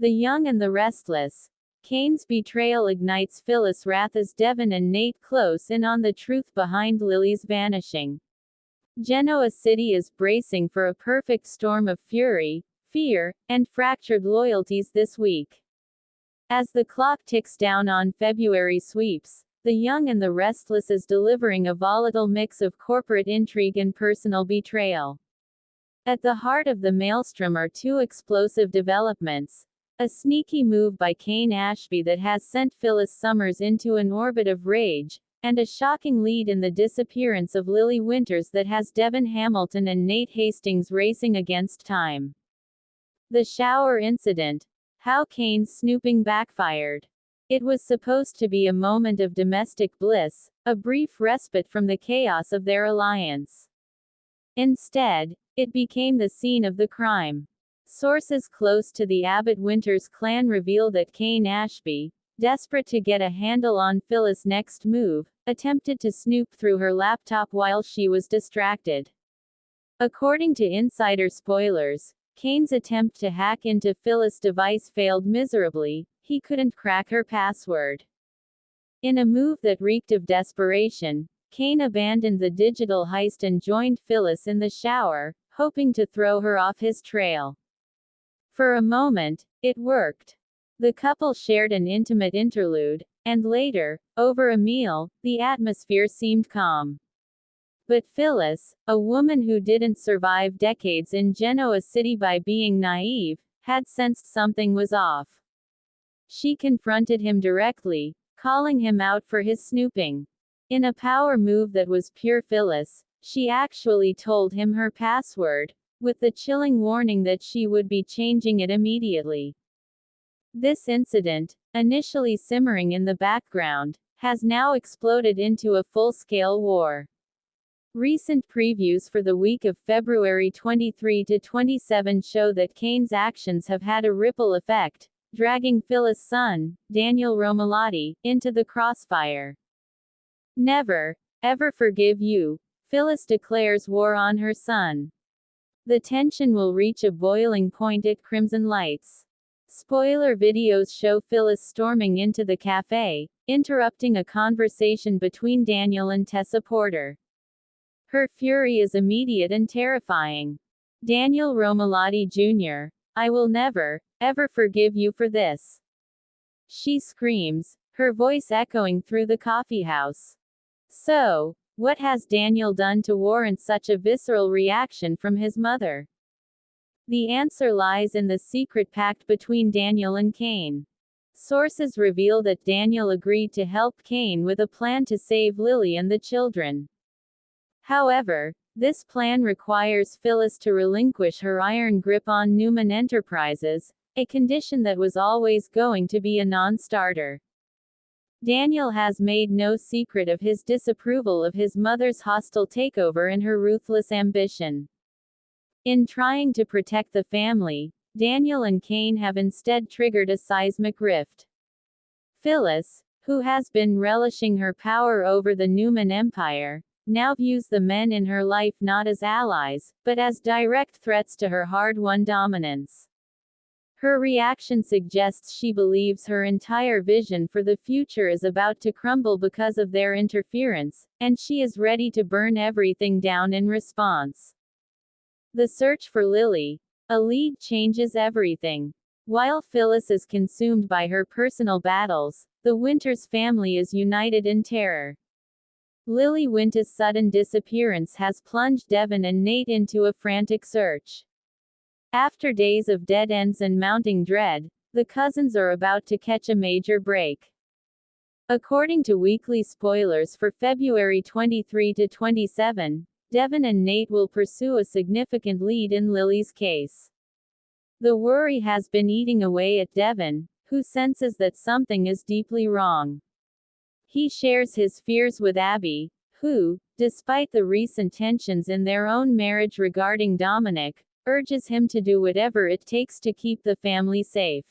The Young and the Restless. Kane's betrayal ignites Phyllis' wrath as Devon and Nate close in on the truth behind Lily's vanishing. Genoa City is bracing for a perfect storm of fury, fear, and fractured loyalties this week. As the clock ticks down on February sweeps, The Young and the Restless is delivering a volatile mix of corporate intrigue and personal betrayal. At the heart of the maelstrom are two explosive developments. A sneaky move by Kane Ashby that has sent Phyllis Summers into an orbit of rage, and a shocking lead in the disappearance of Lily Winters that has Devon Hamilton and Nate Hastings racing against time. The shower incident. How Kane's snooping backfired. It was supposed to be a moment of domestic bliss, a brief respite from the chaos of their alliance. Instead, it became the scene of the crime. Sources close to the Abbott Winters clan reveal that Kane Ashby, desperate to get a handle on Phyllis' next move, attempted to snoop through her laptop while she was distracted. According to insider spoilers, Kane's attempt to hack into Phyllis' device failed miserably. He couldn't crack her password. In a move that reeked of desperation, Kane abandoned the digital heist and joined Phyllis in the shower, hoping to throw her off his trail. For a moment, it worked. The couple shared an intimate interlude, and later, over a meal, the atmosphere seemed calm. But Phyllis, a woman who didn't survive decades in Genoa City by being naive, had sensed something was off. She confronted him directly, calling him out for his snooping. In a power move that was pure Phyllis, she actually told him her password, with the chilling warning that she would be changing it immediately. This incident, initially simmering in the background, has now exploded into a full-scale war. Recent previews for the week of February 23 to 27 show that Kane's actions have had a ripple effect, dragging Phyllis' son, Daniel Romalotti, into the crossfire. Never, ever forgive you, Phyllis declares war on her son. The tension will reach a boiling point at Crimson Lights. Spoiler videos show Phyllis storming into the cafe, interrupting a conversation between Daniel and Tessa Porter. Her fury is immediate and terrifying. Daniel Romalotti Jr., I will never, ever forgive you for this. She screams, her voice echoing through the coffeehouse. So, what has Daniel done to warrant such a visceral reaction from his mother? The answer lies in the secret pact between Daniel and Kane. Sources reveal that Daniel agreed to help Kane with a plan to save Lily and the children. However, this plan requires Phyllis to relinquish her iron grip on Newman Enterprises, a condition that was always going to be a non-starter. Daniel has made no secret of his disapproval of his mother's hostile takeover and her ruthless ambition. In trying to protect the family, Daniel and Kane have instead triggered a seismic rift. Phyllis, who has been relishing her power over the Newman Empire, now views the men in her life not as allies, but as direct threats to her hard-won dominance. Her reaction suggests she believes her entire vision for the future is about to crumble because of their interference, and she is ready to burn everything down in response. The search for Lily, a lead, changes everything. While Phyllis is consumed by her personal battles, the Winters family is united in terror. Lily Winters' sudden disappearance has plunged Devon and Nate into a frantic search. After days of dead ends and mounting dread, the cousins are about to catch a major break. According to weekly spoilers for February 23 to 27, Devon and Nate will pursue a significant lead in Lily's case. The worry has been eating away at Devon, who senses that something is deeply wrong. He shares his fears with Abby, who, despite the recent tensions in their own marriage regarding Dominic, urges him to do whatever it takes to keep the family safe.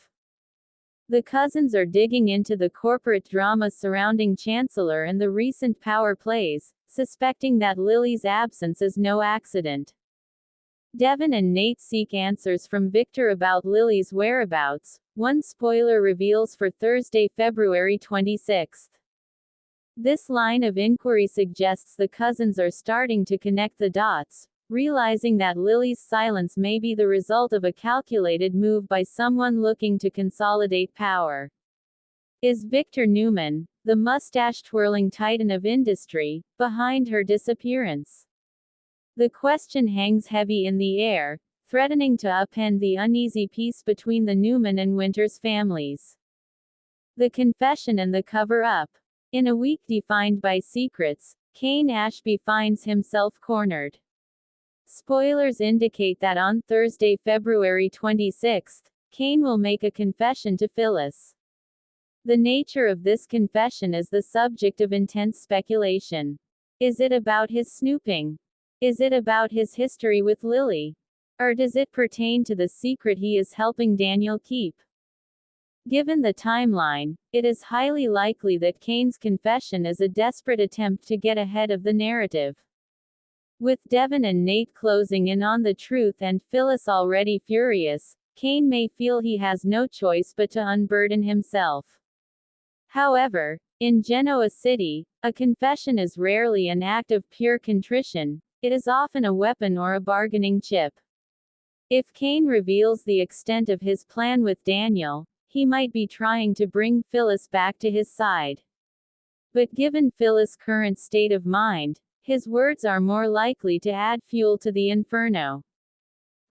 The cousins are digging into the corporate drama surrounding Chancellor and the recent power plays, suspecting that Lily's absence is no accident. Devon and Nate seek answers from Victor about Lily's whereabouts. One spoiler reveals for Thursday, February 26th. This line of inquiry suggests the cousins are starting to connect the dots, realizing that Lily's silence may be the result of a calculated move by someone looking to consolidate power. Is Victor Newman, the mustache-twirling titan of industry, behind her disappearance? The question hangs heavy in the air, threatening to upend the uneasy peace between the Newman and Winters families. The confession and the cover-up. In a week defined by secrets, Kane Ashby finds himself cornered. Spoilers indicate that on Thursday, February 26th, Kane will make a confession to Phyllis. The nature of this confession is the subject of intense speculation. Is it about his snooping? Is it about his history with Lily? Or does it pertain to the secret he is helping Daniel keep? Given the timeline, it is highly likely that Kane's confession is a desperate attempt to get ahead of the narrative. With Devon and Nate closing in on the truth and Phyllis already furious, Kane may feel he has no choice but to unburden himself. However, in Genoa City, a confession is rarely an act of pure contrition, it is often a weapon or a bargaining chip. If Kane reveals the extent of his plan with Daniel, he might be trying to bring Phyllis back to his side. But given Phyllis' current state of mind, his words are more likely to add fuel to the inferno.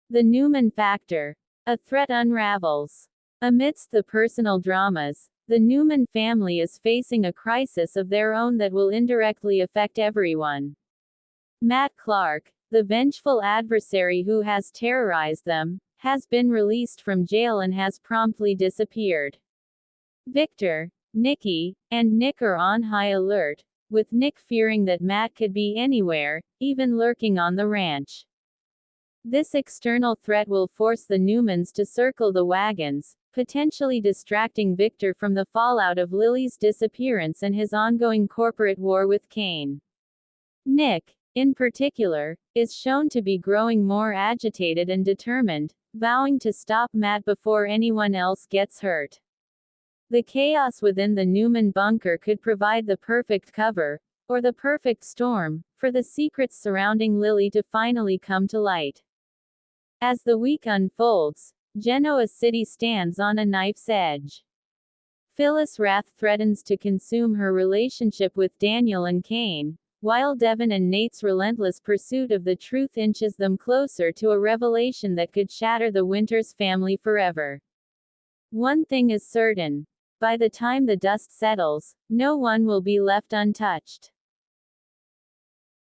The Newman factor. A threat unravels. Amidst the personal dramas, the Newman family is facing a crisis of their own that will indirectly affect everyone. Matt Clark, the vengeful adversary who has terrorized them, has been released from jail and has promptly disappeared. Victor, Nikki, and Nick are on high alert, with Nick fearing that Matt could be anywhere, even lurking on the ranch. This external threat will force the Newmans to circle the wagons, potentially distracting Victor from the fallout of Lily's disappearance and his ongoing corporate war with Kane. Nick, in particular, is shown to be growing more agitated and determined, vowing to stop Matt before anyone else gets hurt. The chaos within the Newman bunker could provide the perfect cover, or the perfect storm, for the secrets surrounding Lily to finally come to light. As the week unfolds, Genoa City stands on a knife's edge. Phyllis' wrath threatens to consume her relationship with Daniel and Kane, while Devon and Nate's relentless pursuit of the truth inches them closer to a revelation that could shatter the Winters family forever. One thing is certain. By the time the dust settles, no one will be left untouched.